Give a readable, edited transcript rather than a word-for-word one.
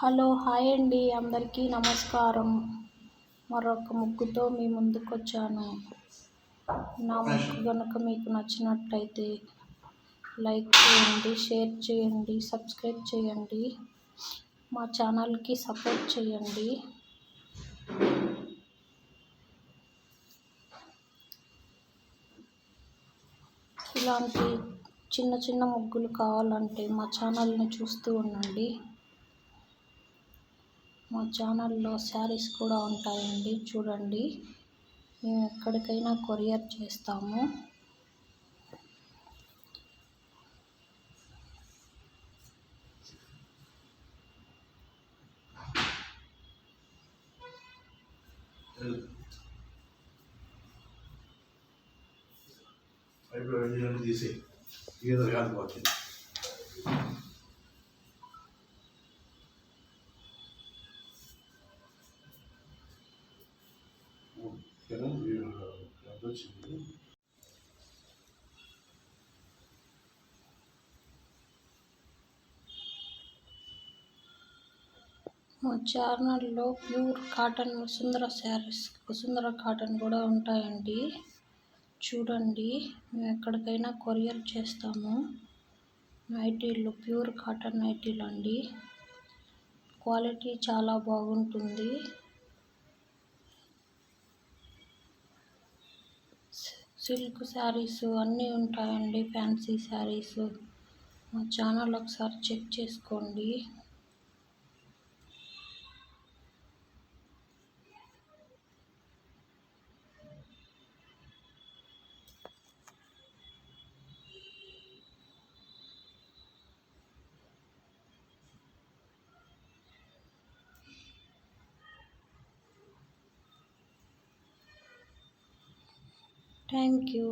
Hello hi అండి, అందరికీ నమస్కారం. మరొక ముగ్గుతో మీ ముందుకొచ్చాను. నా ముగ్గు కనుక మీకు నచ్చినట్లయితే లైక్ చేయండి, షేర్ చేయండి, సబ్స్క్రైబ్ చేయండి, మా ఛానల్కి సపోర్ట్ చేయండి. ఇలాంటి చిన్న చిన్న ముగ్గులు కావాలంటే మా ఛానల్ని చూస్తూ ఉండండి. మా ఛానల్లో శారీస్ కూడా ఉంటాయండి, చూడండి. మేము ఎక్కడికైనా కొరియర్ చేస్తాము. తీసి ఏదో కాలిపోతుంది. మా ఛానల్లో ప్యూర్ కాటన్ వసుంధర కాటన్ కూడా ఉంటాయండి, చూడండి. మేము ఎక్కడికైనా కొరియర్ చేస్తాము. నైటీలు ప్యూర్ కాటన్ నైటీలు అండి, క్వాలిటీ చాలా బాగుంటుంది. సిల్క్ శారీస్ అన్నీ ఉంటాయండి, ఫ్యాన్సీ శారీస్. మా ఛానల్ ఒకసారి చెక్ చేసుకోండి. Thank you.